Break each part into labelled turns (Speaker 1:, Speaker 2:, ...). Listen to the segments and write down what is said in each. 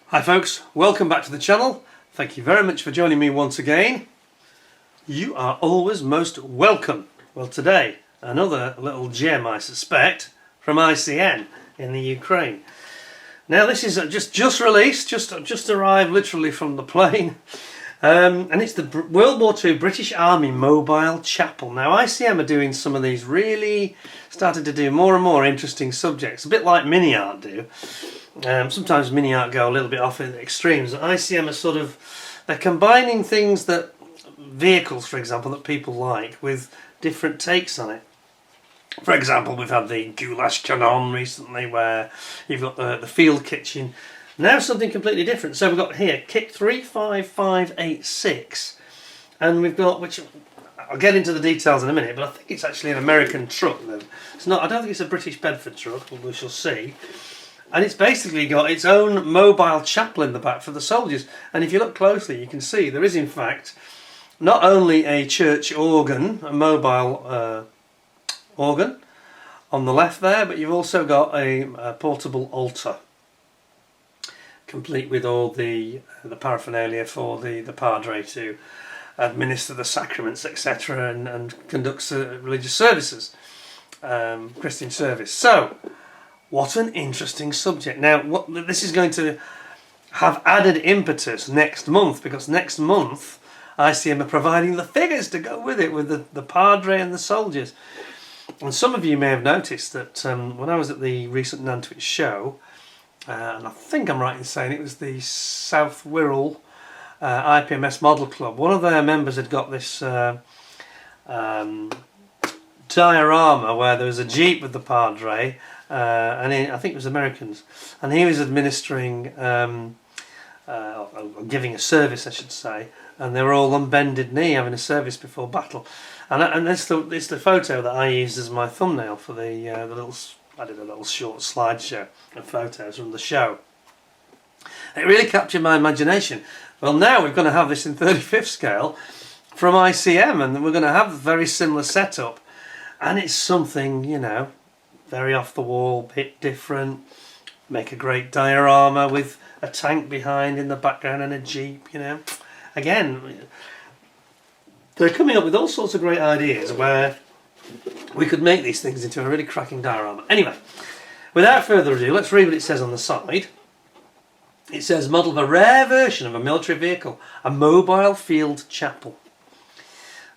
Speaker 1: Hi folks, welcome back to the channel. Thank you very much for joining me once again. You are always most welcome. Well, today another little gem, I suspect, from ICM in the Ukraine. Now this is just released, just arrived literally from the plane, and it's the World War II British Army Mobile Chapel. Now ICM are doing some of these, really started to do more and more interesting subjects, a bit like Mini Art do. Sometimes Mini Art go a little bit off in the extremes. ICM are they're combining things that, vehicles for example, that people like with different takes on it. For example, we've had the goulash canon recently, where you've got the field kitchen. Now something completely different. So we've got here kit 35586, and we've got, which I'll get into the details in a minute, but I think it's actually an American truck. It's not. I don't think it's a British Bedford truck, but we shall see. And it's basically got its own mobile chapel in the back for the soldiers. And if you look closely, you can see there is in fact not only a church organ, a mobile organ on the left there, but you've also got a portable altar, complete with all the paraphernalia for the padre to administer the sacraments, etc., and conduct religious services, Christian service. So, what an interesting subject. Now, this is going to have added impetus next month, because next month ICM are providing the figures to go with it, with the padre and the soldiers. And some of you may have noticed that when I was at the recent Nantwich show, and I think I'm right in saying it was the South Wirral IPMS Model Club, one of their members had got this diorama where there was a jeep with the padre, and I think it was Americans, and he was administering, giving a service I should say, and they were all on bended knee having a service before battle, and it's the photo that I used as my thumbnail for I did a little short slideshow of photos from the show. It really captured my imagination. Well, now we're going to have this in 35th scale from ICM, and we're going to have a very similar setup. And it's something, you know, very off the wall, bit different. Make a great diorama with a tank behind in the background and a jeep, you know. Again, they're coming up with all sorts of great ideas where we could make these things into a really cracking diorama. Anyway, without further ado, let's read what it says on the side. It says, model of a rare version of a military vehicle, a mobile field chapel.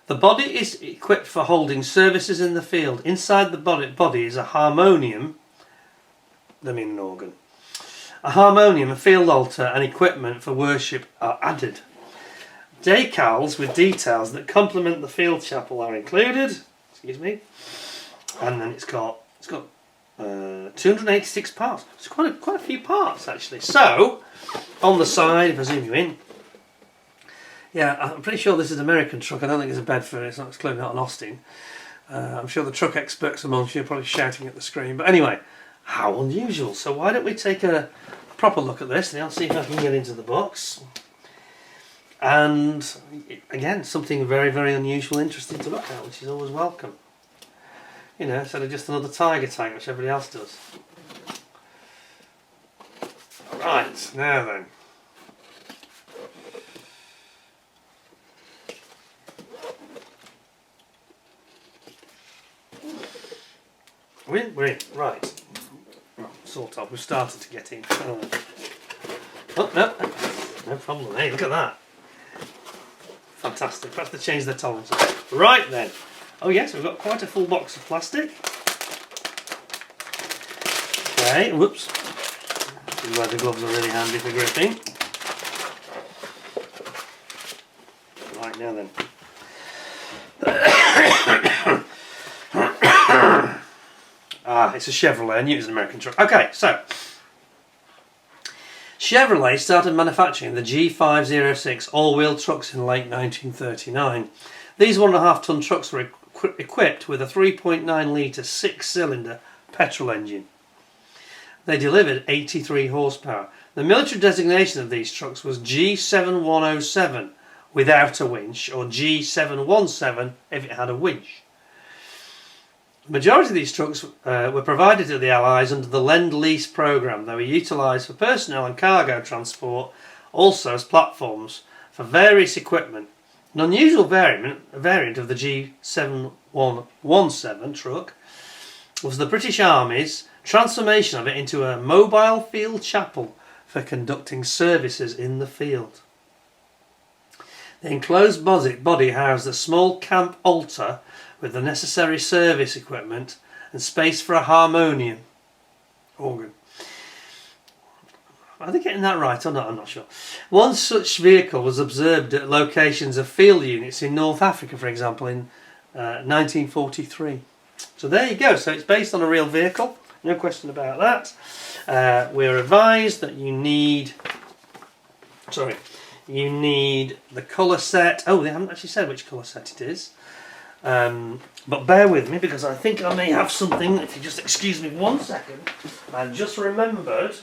Speaker 1: The body is equipped for holding services in the field. Inside the body is a harmonium, I mean an organ. A harmonium, a field altar and equipment for worship are added. Decals with details that complement the field chapel are included. Excuse me. And then it's got 286 parts. It's quite a few parts actually. So on the side, if I zoom you in, yeah, I'm pretty sure this is an American truck. I don't think it's a Bedford. It's clearly not an Austin. I'm sure the truck experts amongst you are probably shouting at the screen. But anyway, how unusual. So why don't we take a proper look at this, and I'll see if I can get into the box. And again, something very, very unusual, interesting to look at, which is always welcome. You know, instead of just another tiger tank, which everybody else does. Right, now then. We're in, right. Sort of, we've started to get in. Oh no, no problem. Hey, look at that. Fantastic, perhaps they changed their tolerances. Right then. Oh yes, we've got quite a full box of plastic. Okay, whoops. This is where the gloves are really handy for gripping. Right, now then. It's a Chevrolet. I knew it was an American truck. Okay, so Chevrolet started manufacturing the G506 all-wheel trucks in late 1939. These 1.5 ton trucks were equipped with a 3.9 litre 6-cylinder petrol engine. They delivered 83 horsepower. The military designation of these trucks was G7107 without a winch, or G717 if it had a winch. The majority of these trucks were provided to the Allies under the Lend-Lease programme. They were utilised for personnel and cargo transport, also as platforms for various equipment. An unusual variant of the G7117 truck was the British Army's transformation of it into a mobile field chapel for conducting services in the field. The enclosed body housed a small camp altar with the necessary service equipment and space for a harmonium organ. Are they getting that right or not? I'm not sure. One such vehicle was observed at locations of field units in North Africa, for example, in 1943. So there you go. So it's based on a real vehicle. No question about that. We're advised that you need the colour set. Oh, they haven't actually said which colour set it is. But bear with me because I think I may have something. If you just excuse me 1 second. I just remembered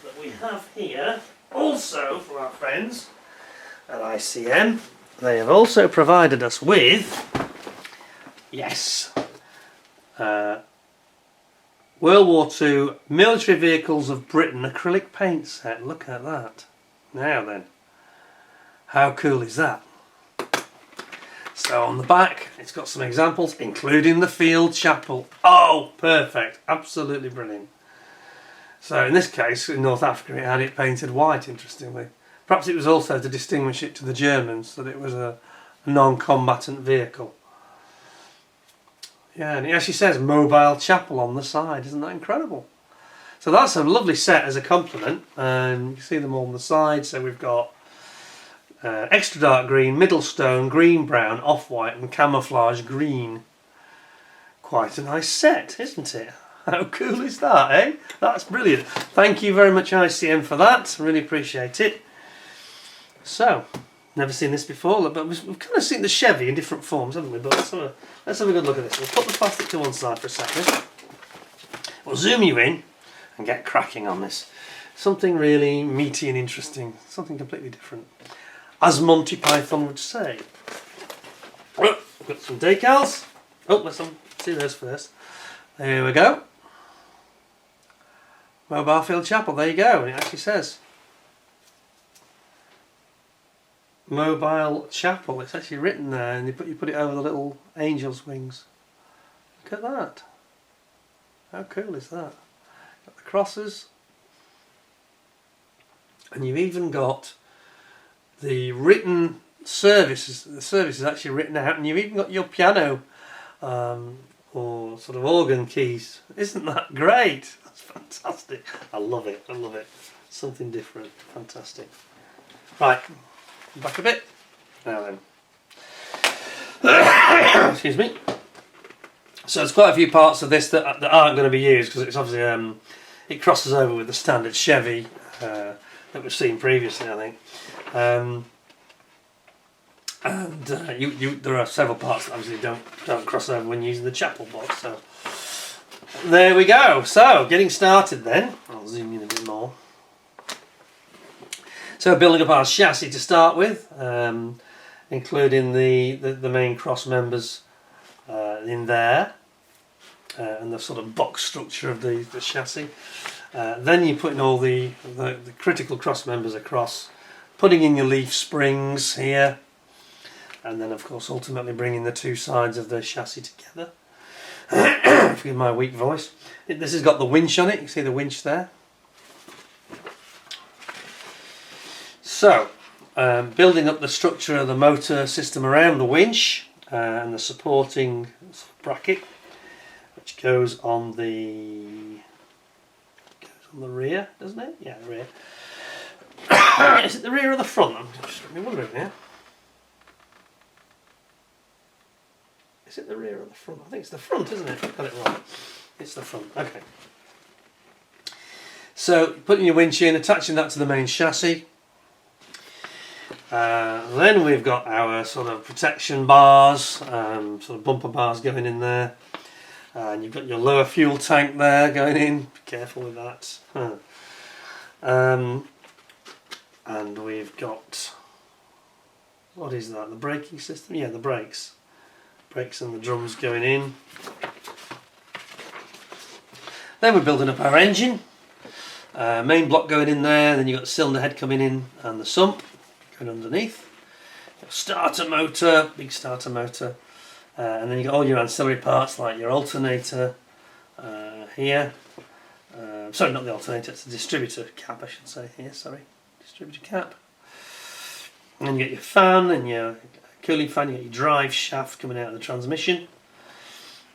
Speaker 1: that we have here also for our friends at ICM. They have also provided us with, yes, World War II Military Vehicles of Britain acrylic paint set. Look at that. Now then, how cool is that? So on the back, it's got some examples, including the field chapel. Oh, perfect. Absolutely brilliant. So in this case, in North Africa, it had it painted white, interestingly. Perhaps it was also to distinguish it to the Germans, that it was a non-combatant vehicle. Yeah, and it actually says mobile chapel on the side. Isn't that incredible? So that's a lovely set as a complement. And you can see them all on the side. So we've got extra dark green, middle stone, green brown, off-white and camouflage green. Quite a nice set, isn't it? How cool is that, eh? That's brilliant. Thank you very much ICM for that. Really appreciate it. So, never seen this before, but we've kind of seen the Chevy in different forms, haven't we? But let's have a good look at this. We'll put the plastic to one side for a second. We'll zoom you in and get cracking on this. Something really meaty and interesting. Something completely different. As Monty Python would say. Oh, we've got some decals. Oh, let's see those first. There we go. Mobile Field Chapel, there you go. And it actually says Mobile Chapel. It's actually written there, and you put it over the little angel's wings. Look at that. How cool is that? Got the crosses. And you've even got the written services. The service is actually written out, and you've even got your piano or sort of organ keys. Isn't that great? That's fantastic. I love it. I love it. Something different. Fantastic. Right, back a bit. Now then. Excuse me. So there's quite a few parts of this that aren't going to be used because it's obviously it crosses over with the standard Chevy that we've seen previously, I think. There are several parts that obviously don't cross over when using the chapel box. So there we go. So getting started then. I'll zoom in a bit more. So building up our chassis to start with, including the main cross members in there, and the sort of box structure of the chassis. Then you're putting all the critical cross members across, putting in your leaf springs here, and then of course ultimately bringing the two sides of the chassis together. Forgive my weak voice. This has got the winch on it. You can see the winch there. So building up the structure of the motor system around the winch and the supporting bracket, which goes on the rear, doesn't it? Yeah, the rear. Is it the rear or the front? I'm just wondering here. Is it the rear or the front? I think it's the front, isn't it? I've got it wrong. It's the front. Okay. So putting your winch in, attaching that to the main chassis. Then we've got our sort of protection bars, sort of bumper bars going in there. And you've got your lower fuel tank there going in. Be careful with that. And we've got, what is that? The braking system? Yeah, the brakes. Brakes and the drums going in. Then we're building up our engine. Main block going in there, then you've got the cylinder head coming in and the sump going underneath. Starter motor, big starter motor, and then you've got all your ancillary parts like your alternator here. Sorry, not the alternator, it's the distributor cap, I should say here, sorry. Distributor cap. And then you get your fan and your cooling fan, you get your drive shaft coming out of the transmission.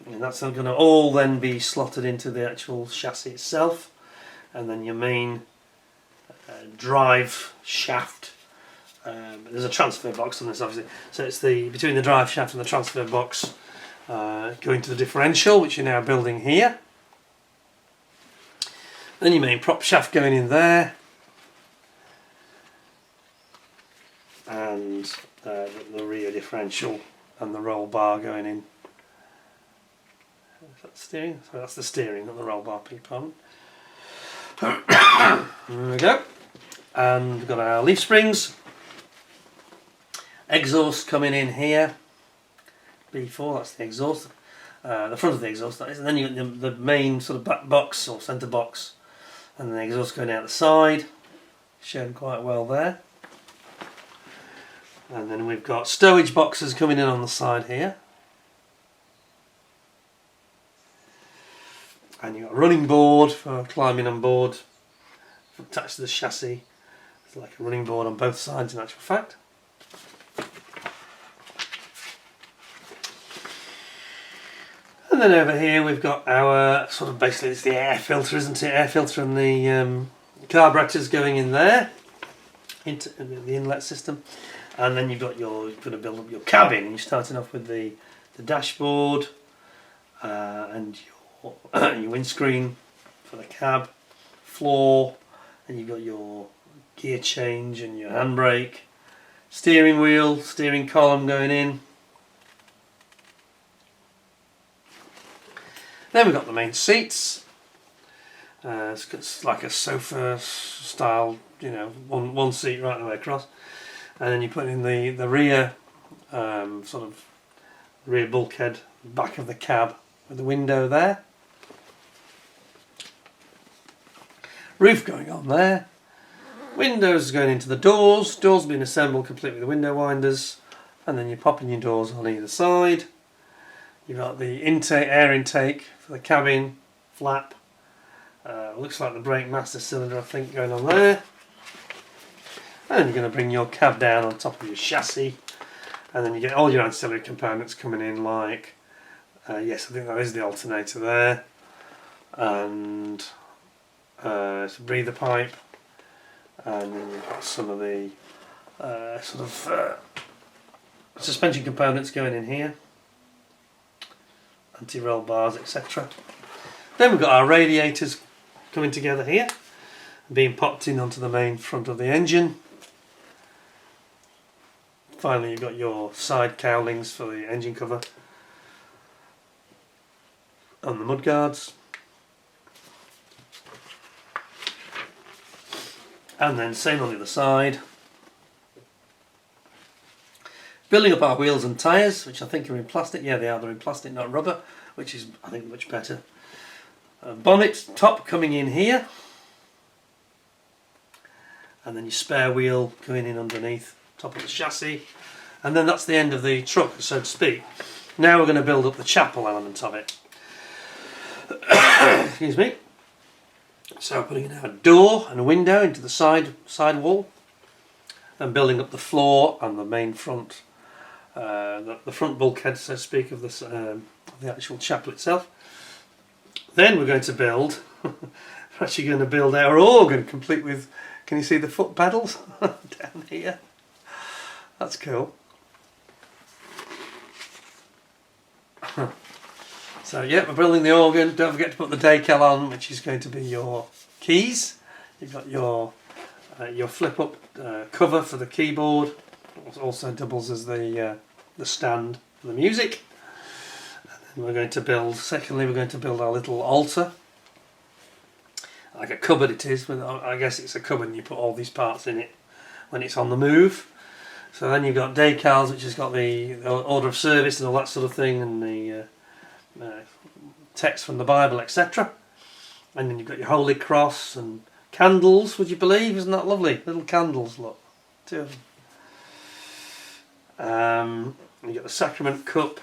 Speaker 1: And that's going to all then be slotted into the actual chassis itself. And then your main drive shaft. There's a transfer box on this, obviously. So it's between the drive shaft and the transfer box going to the differential, which you're now building here. Then your main prop shaft going in there. And the rear differential and the roll bar going in. Is that the steering? So that's the steering, not the roll bar, pardon. There we go. And we've got our leaf springs. Exhaust coming in here. B4, that's the exhaust. The front of the exhaust, that is. And then you've got the main sort of back box or centre box. And then the exhaust going out the side. Shown quite well there. And then we've got stowage boxes coming in on the side here. And you've got a running board for climbing on board, attached to the chassis. It's like a running board on both sides in actual fact. And then over here we've got our sort of basically it's the air filter, isn't it? Air filter and the carburetors going in there into the inlet system. And then you're going to build up your cabin. You're starting off with the dashboard and your windscreen for the cab, floor, and you've got your gear change and your handbrake, steering wheel, steering column going in. Then we've got the main seats. It's like a sofa style, one seat right the way across. And then you put in the rear sort of rear bulkhead, back of the cab with the window there. Roof going on there. Windows going into the doors. Doors being assembled complete with the window winders. And then you're popping your doors on either side. You've got the air intake for the cabin, flap. Looks like the brake master cylinder, I think, going on there. And you're going to bring your cab down on top of your chassis. And then you get all your ancillary components coming in like, yes, I think that is the alternator there. And it's a breather pipe. And then you've got some of the suspension components going in here. Anti-roll bars, etc. Then we've got our radiators coming together here, being popped in onto the main front of the engine. Finally, you've got your side cowlings for the engine cover and the mudguards. And then same on the other side. Building up our wheels and tyres, which I think are in plastic. Yeah, they are. They're in plastic, not rubber, which is, I think, much better. Bonnet top coming in here. And then your spare wheel going in underneath, top of the chassis. And then that's the end of the truck, so to speak. Now we're going to build up the chapel element of it. Excuse me. So putting in a door and a window into the side wall. And building up the floor and the main front, the front bulkhead, so to speak, of the actual chapel itself. Then we're going to build, we're actually going to build our organ, complete with, can you see the foot pedals down here? That's cool. So yeah, we're building the organ. Don't forget to put the decal on, which is going to be your keys. You've got your flip up cover for the keyboard. It also doubles as the stand for the music. And then we're going to build. Secondly, we're going to build our little altar, like a cupboard. It is. I guess it's a cupboard, and you put all these parts in it when it's on the move. So then you've got decals, which has got the order of service and all that sort of thing, and the text from the Bible, etc. And then you've got your Holy Cross and candles, would you believe? Isn't that lovely? Little candles, look. 2 of them. You've got the sacrament cup.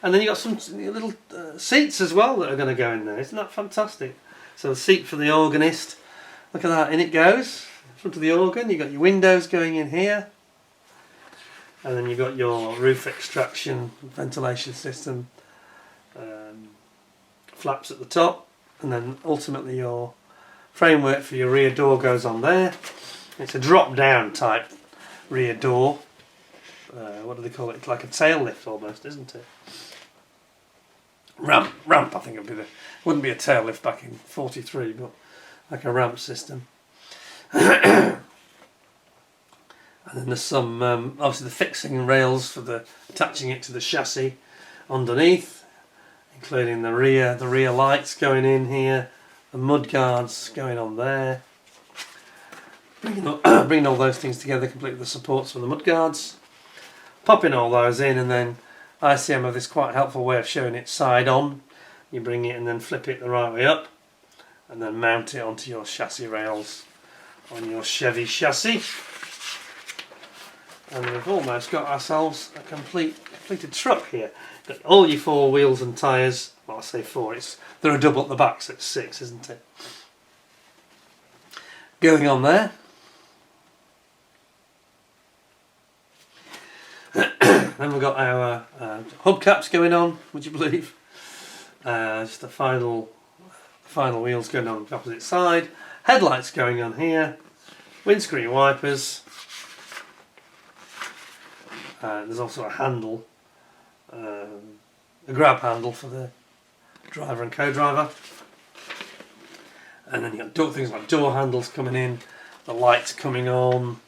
Speaker 1: And then you've got some little seats as well that are going to go in there. Isn't that fantastic? So the seat for the organist. Look at that, in it goes. In front of the organ. You've got your windows going in here. And then you've got your roof extraction, ventilation system, flaps at the top. And then ultimately your framework for your rear door goes on there. It's a drop down type rear door. What do they call it? It's like a tail lift almost, isn't it? Ramp I think wouldn't be a tail lift back in 43, but like a ramp system. And then there's some obviously the fixing rails for attaching it to the chassis underneath, including the rear lights going in here, the mud guards going on there. Bringing all those things together, complete the supports for the mud guards, popping all those in, and then ICM have this quite helpful way of showing it side on. You bring it and then flip it the right way up, and then mount it onto your chassis rails on your Chevy chassis. And we've almost got ourselves a completed truck here. Got all your 4 wheels and tyres. Well, I say 4. They're a double at the back, so it's 6, isn't it? Going on there. Then we've got our hubcaps going on. Would you believe? Just the final wheels going on the opposite side. Headlights going on here. Windscreen wipers. There's also a handle, a grab handle for the driver and co-driver. And then you've got things like door handles coming in, the lights coming on,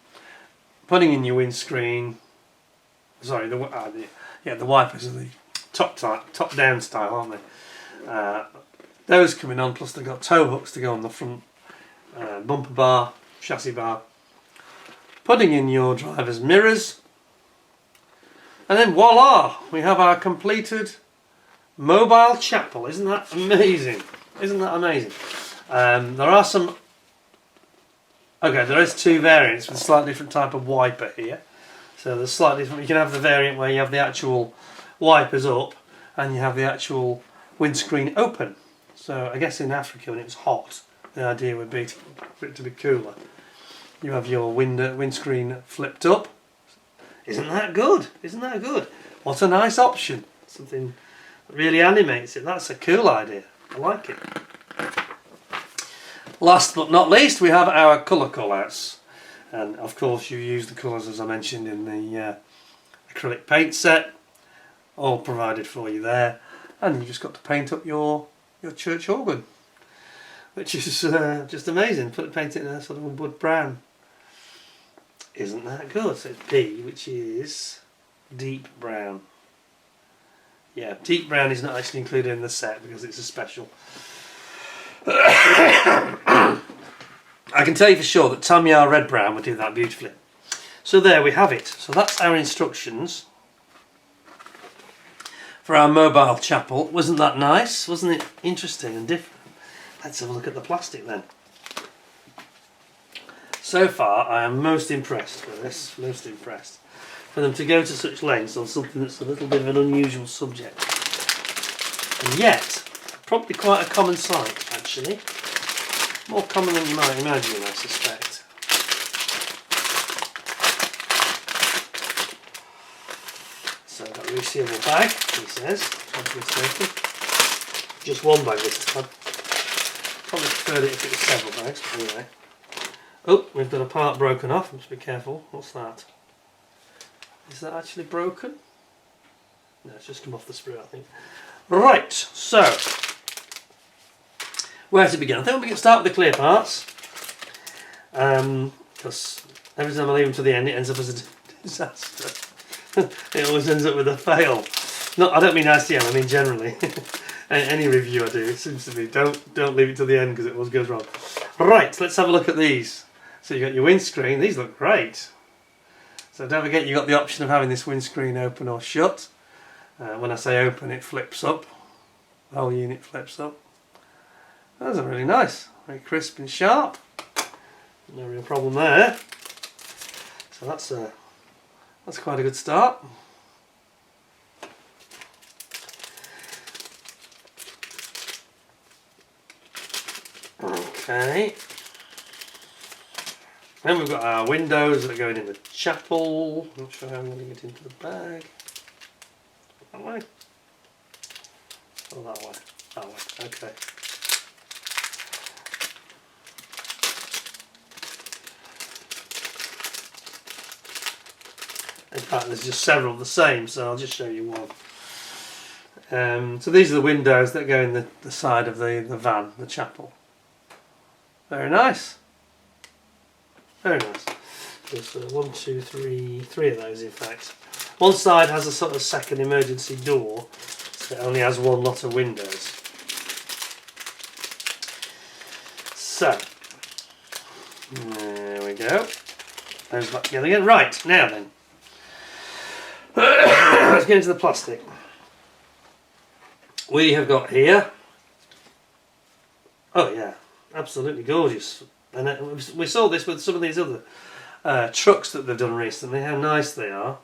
Speaker 1: putting in your windscreen. Sorry, the wipers are the top down style, aren't they? Those coming on, plus they've got tow hooks to go on the front bumper bar, chassis bar. Putting in your driver's mirrors. And then voila, we have our completed mobile chapel. Isn't that amazing? Isn't that amazing? There are some... Okay, there is 2 variants with a slightly different type of wiper here. So there's slightly different. You can have the variant where you have the actual wipers up and you have the actual windscreen open. So I guess in Africa when it was hot, the idea would be for it to be cooler. You have your windscreen flipped up. Isn't that good? Isn't that good? What a nice option. Something that really animates it. That's a cool idea. I like it. Last but not least, we have our colour callouts. And of course you use the colours as I mentioned in the acrylic paint set. All provided for you there. And you just got to paint up your church organ. Which is just amazing. Paint it in a sort of a wood brown. Isn't that good? So it's P, which is deep brown. Yeah, deep brown is not actually included in the set because it's a special. I can tell you for sure that Tamiya red brown would do that beautifully. So there we have it. So that's our instructions for our mobile chapel. Wasn't that nice? Wasn't it interesting and different? Let's have a look at the plastic then. So far, I am most impressed with this, most impressed. For them to go to such lengths on something that's a little bit of an unusual subject. And yet, probably quite a common sight, actually. More common than you might imagine, I suspect. So I've got a resealable bag, he says. Just one bag this time. Probably preferred it if it was several bags, but anyway. Oh, we've got a part broken off. Must be careful. What's that? Is that actually broken? No, it's just come off the sprue, I think. Right, so where to begin? I think we can start with the clear parts. Because every time I leave them to the end, it ends up as a disaster. It always ends up with a fail. No, I don't mean ICM. I mean generally. Any review I do, it seems to be don't leave it to the end because it always goes wrong. Right, let's have a look at these. So you've got your windscreen. These look great. So don't forget you've got the option of having this windscreen open or shut. When I say open, it flips up. The whole unit flips up. Those are really nice, very crisp and sharp. No real problem there. So that's quite a good start. Okay. Then we've got our windows that are going in the chapel. Not sure how I'm going to get into the bag. That way? Oh, that way. That way. Okay. In fact, there's just several of the same, so I'll just show you one. So these are the windows that go in the side of the van, the chapel. Very nice. Very nice. There's 1, 2, 3, 3 of those in fact. One side has a sort of second emergency door, so it only has one lot of windows. So, there we go. Those back together again. Right, now then. Let's get into the plastic. We have got here, oh yeah, absolutely gorgeous. And we saw this with some of these other trucks that they've done recently, how nice they are.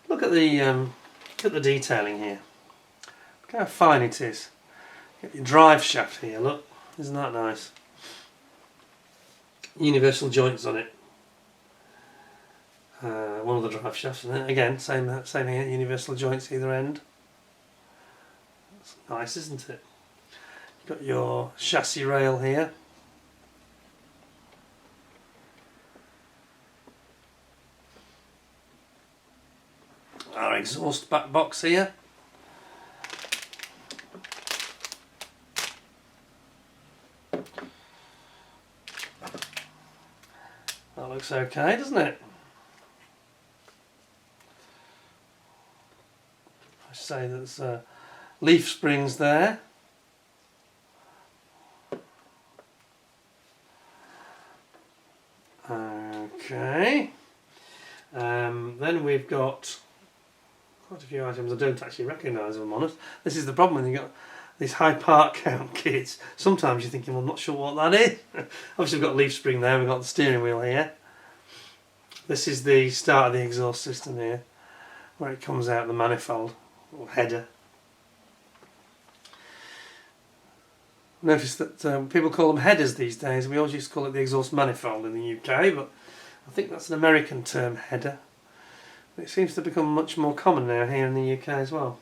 Speaker 1: Look at the detailing here. Look how fine it is. Get your drive shaft here, look, isn't that nice? Universal joints on it. One of the drive shafts, and again, same here, universal joints either end. That's nice, isn't it? You've got your chassis rail here. Our exhaust back box here. That looks okay, doesn't it? I say there's leaf springs there. Okay. Then we've got quite a few items I don't actually recognise, if I'm honest. This is the problem when you've got these high part count kits. Sometimes you're thinking, well, I'm not sure what that is. Obviously we've got a leaf spring there, we've got the steering wheel here. This is the start of the exhaust system here, where it comes out the manifold, or header. Notice that people call them headers these days. We always used to call it the exhaust manifold in the UK, but I think that's an American term, header. It seems to become much more common now here in the UK as well.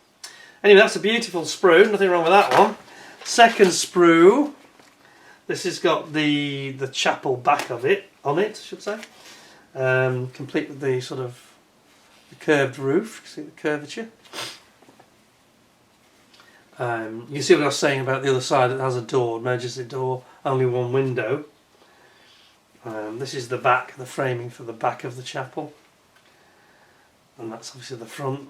Speaker 1: Anyway, that's a beautiful sprue, nothing wrong with that one. Second sprue, this has got the chapel back of it, on it, I should say. Complete with the sort of the curved roof, see the curvature. You can see what I was saying about the other side, it has a door, emergency door, only one window. This is the back, the framing for the back of the chapel. And that's obviously the front.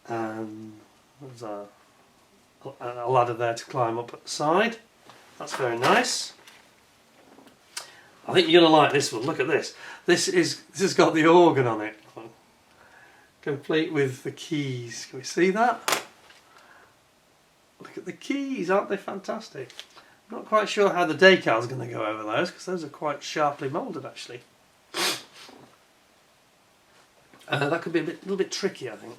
Speaker 1: There's a ladder there to climb up at the side. That's very nice. I think you're going to like this one. Look at this. This has got the organ on it, complete with the keys. Can we see that? Look at the keys, aren't they fantastic? I'm not quite sure how the decal is going to go over those, because those are quite sharply moulded actually. That could be a little bit tricky, I think.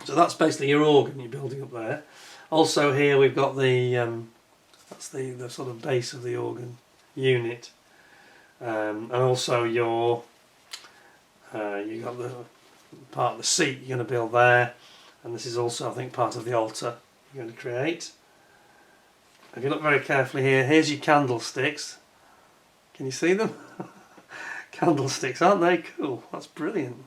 Speaker 1: So that's basically your organ you're building up there. Also here we've got the that's the sort of base of the organ unit, and also you got the part of the seat you're going to build there, and this is also I think part of the altar you're going to create. If you look very carefully here, here's your candlesticks. Can you see them? Candlesticks, aren't they cool? That's brilliant.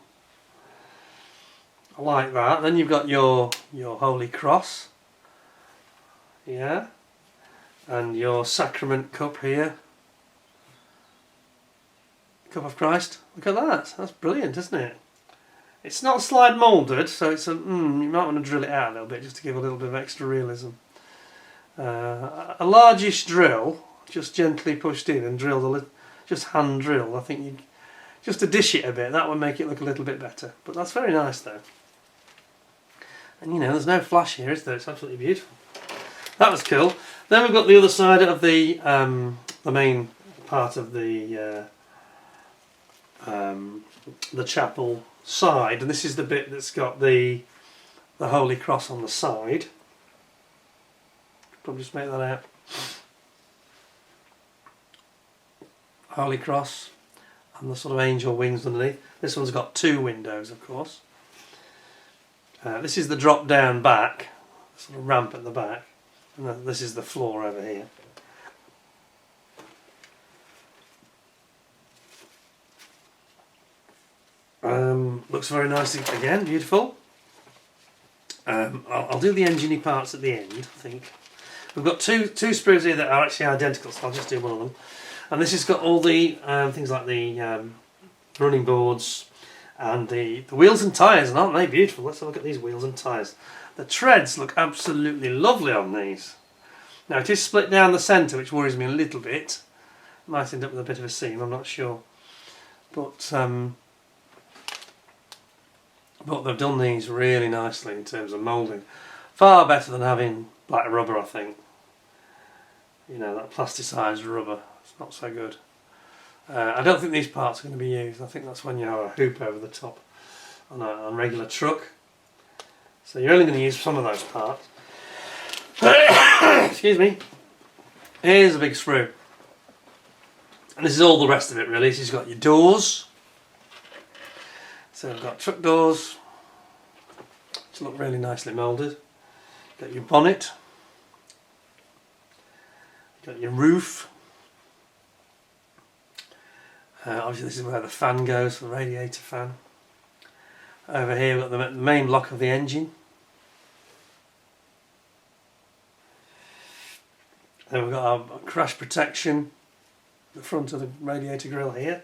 Speaker 1: I like that. Then you've got your Holy Cross, yeah, and your sacrament cup here, Cup of Christ. Look at that. That's brilliant, isn't it? It's not slide moulded, so it's you might want to drill it out a little bit just to give a little bit of extra realism. A largish drill, just gently pushed in and drilled just hand drilled. I think just to dish it a bit, that would make it look a little bit better. But that's very nice though. And you know, there's no flash here, is there? It's absolutely beautiful. That was cool. Then we've got the other side of the main part of the chapel side, and this is the bit that's got the Holy Cross on the side. Probably just make that out. Holy Cross and the sort of angel wings underneath. This one's got 2 windows, of course. This is the drop down back, sort of ramp at the back, and this is the floor over here. Looks very nice again, beautiful. I'll do the engine-y parts at the end, I think. We've got two sprues here that are actually identical, so I'll just do one of them. And this has got all the things like the running boards and the wheels and tyres, aren't they beautiful? Let's have a look at these wheels and tyres. The treads look absolutely lovely on these. Now it is split down the centre, which worries me a little bit. Might end up with a bit of a seam, I'm not sure. But they've done these really nicely in terms of moulding. Far better than having black rubber, I think. You know, that plasticised rubber, it's not so good. I don't think these parts are going to be used. I think that's when you have a hoop over the top on a regular truck. So you're only going to use some of those parts. Excuse me. Here's a big sprue. And this is all the rest of it really. So you've got your doors. So we've got truck doors, which look really nicely moulded. You've got your bonnet. You've got your roof. Obviously this is where the fan goes, the radiator fan. Over here we've got the main block of the engine. Then we've got our crash protection, the front of the radiator grille here.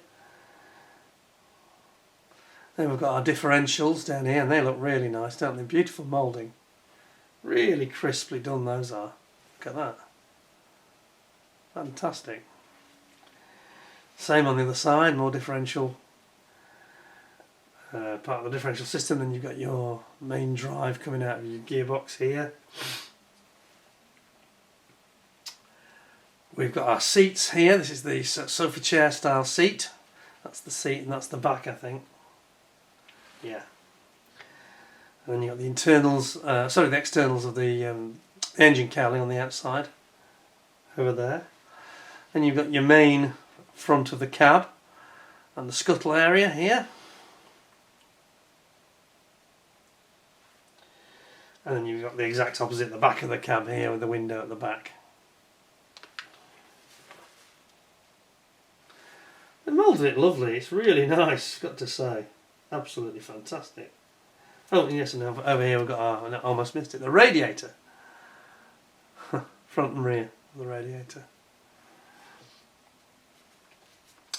Speaker 1: Then we've got our differentials down here, and they look really nice, don't they? Beautiful moulding. Really crisply done those are. Look at that. Fantastic. Same on the other side, more differential. Part of the differential system. Then you've got your main drive coming out of your gearbox here. We've got our seats here. This is the sofa chair style seat. That's the seat and that's the back, I think. Yeah. And then you've got the internals, the externals of the engine cowling on the outside, over there. Then you've got your main front of the cab and the scuttle area here. And then you've got the exact opposite, the back of the cab here with the window at the back. They moulded it lovely, it's really nice, got to say. Absolutely fantastic. Oh, yes, and over here we've got I almost missed it, the radiator. Front and rear of the radiator.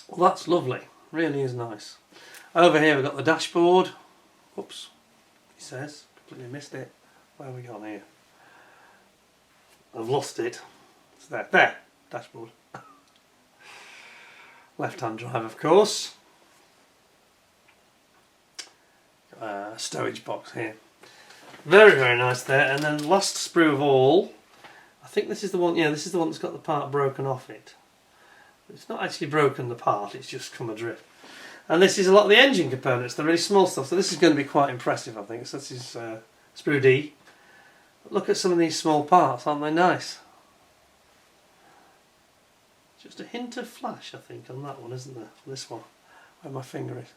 Speaker 1: Well, that's lovely, really is nice. Over here we've got the dashboard. Whoops, he says, completely missed it. Where have we gone here? I've lost it. It's there, dashboard. Left-hand drive, of course. Stowage box here. Very, very nice there. And then last sprue of all, I think this is the one. Yeah, this is the one that's got the part broken off it. It's not actually broken the part; it's just come adrift. And this is a lot of the engine components, the really small stuff. So this is going to be quite impressive, I think. So this is sprue D. But look at some of these small parts, aren't they nice? Just a hint of flash, I think, on that one, isn't there? This one, where my finger is.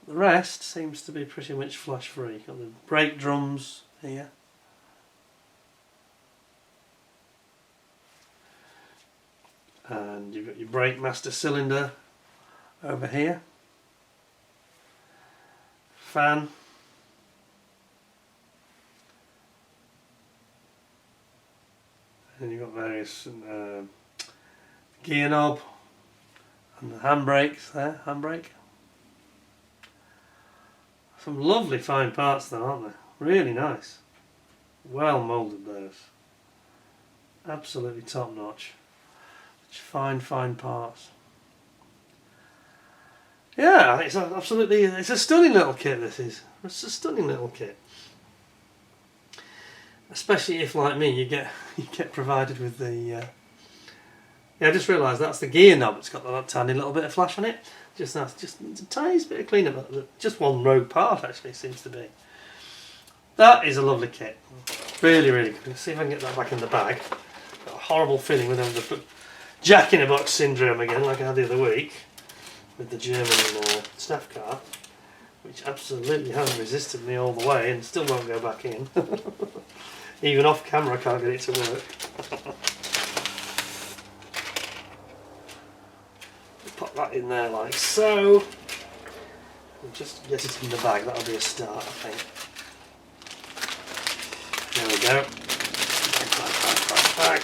Speaker 1: The rest seems to be pretty much flash free. Got the brake drums here. And you've got your brake master cylinder over here. Fan. And you've got various gear knob and the handbrakes there, handbrake. Some lovely fine parts there, aren't there? Really nice. Well moulded those. Absolutely top notch. Fine, fine parts. Yeah, it's absolutely, it's a stunning little kit, this is. It's a stunning little kit. especially if, like me, you get provided with the. Yeah, I just realised that's the gear knob. It's got that tiny little bit of flash on it. Just needs a tiny bit of cleanup. Just one rogue part actually seems to be. That is a lovely kit. Really, really good. Let's see if I can get that back in the bag. Got a horrible feeling with the Jack in a Box syndrome again, like I had the other week with the German staff car, which absolutely hasn't resisted me all the way and still won't go back in. Even off camera I can't get it to work. Pop that in there like so. And just get it in the bag, that'll be a start I think. There we go. Back.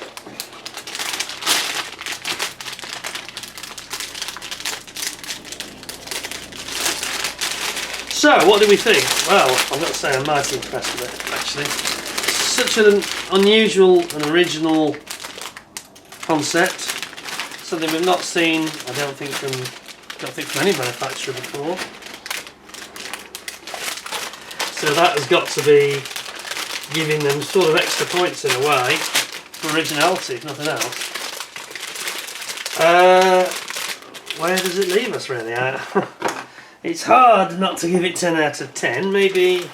Speaker 1: So, what do we think? Well, I've got to say I'm mighty impressed with it, actually. Such an unusual and original concept. Something we've not seen, I don't think from any manufacturer before. So that has got to be giving them sort of extra points in a way for originality, if nothing else. Where does it leave us really? It's hard not to give it 10 out of 10. Maybe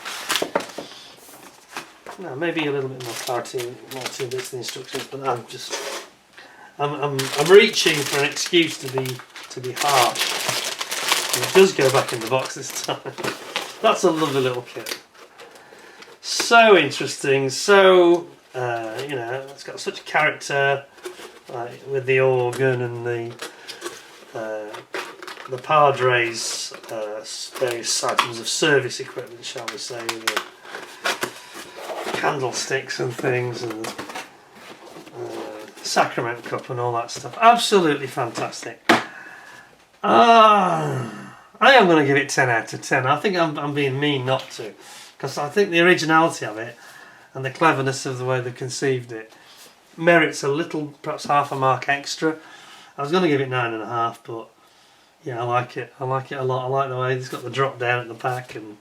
Speaker 1: a little bit more clarity, more to bits of the instructions, but I'm reaching for an excuse to be harsh. And it does go back in the box this time. That's a lovely little kit. So interesting. So it's got such character, like with the organ and the Padres various items of service equipment, shall we say, with the candlesticks and things and sacrament cup and all that stuff. Absolutely fantastic. I am going to give it 10 out of 10. I think I'm being mean not to, because I think the originality of it and the cleverness of the way they conceived it merits a little, perhaps half a mark extra. I was going to give it 9.5, but yeah, I like it. I like it a lot. I like the way it's got the drop down at the back, and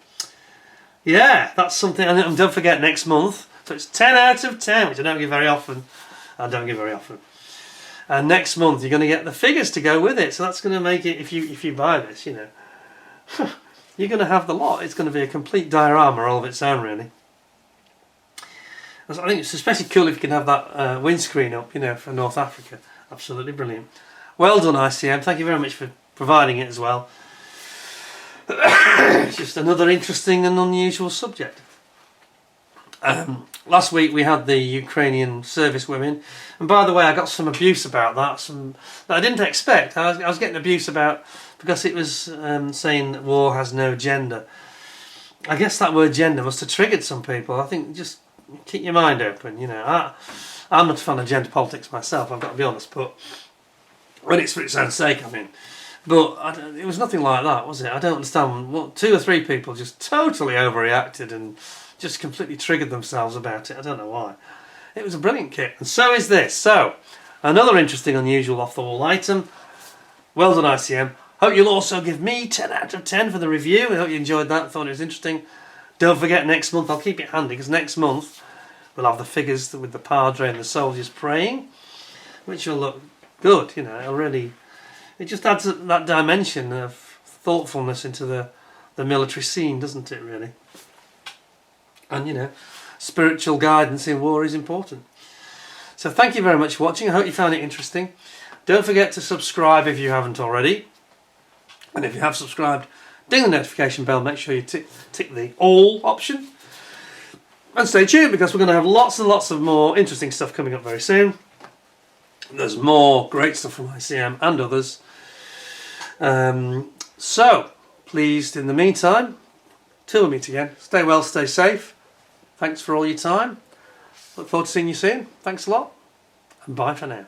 Speaker 1: yeah, that's something. And don't forget, next month, so it's 10 out of 10, which I don't give very often. And next month you're going to get the figures to go with it, so that's going to make it, if you buy this, you're going to have the lot. It's going to be a complete diorama all of its own, really. I think it's especially cool if you can have that windscreen up, for North Africa. Absolutely brilliant. Well done, ICM. Thank you very much for providing it as well. It's just another interesting and unusual subject. Last week we had the Ukrainian service women, and by the way, I got some abuse about that. That I didn't expect. I was getting abuse about because it was saying that war has no gender. I guess that word gender must have triggered some people. I think just keep your mind open. I'm not a fan of gender politics myself, I've got to be honest, but when it's for its own sake, I mean. But it was nothing like that, was it? I don't understand. Well, 2 or 3 people just totally overreacted and just completely triggered themselves about it. I don't know why. It was a brilliant kit, and so is this. So, another interesting, unusual, off-the-wall item. Well done, ICM. Hope you'll also give me 10 out of 10 for the review. I hope you enjoyed that, thought it was interesting. Don't forget, next month, I'll keep it handy, because next month we'll have the figures with the Padre and the soldiers praying, which will look good, it'll really... It just adds that dimension of thoughtfulness into the military scene, doesn't it, really? And, spiritual guidance in war is important. So thank you very much for watching. I hope you found it interesting. Don't forget to subscribe if you haven't already. And if you have subscribed, ding the notification bell. Make sure you tick the all option. And stay tuned, because we're going to have lots and lots of more interesting stuff coming up very soon. There's more great stuff from ICM and others. So, please, in the meantime, till we meet again, stay well, stay safe. Thanks for all your time. Look forward to seeing you soon. Thanks a lot, and bye for now.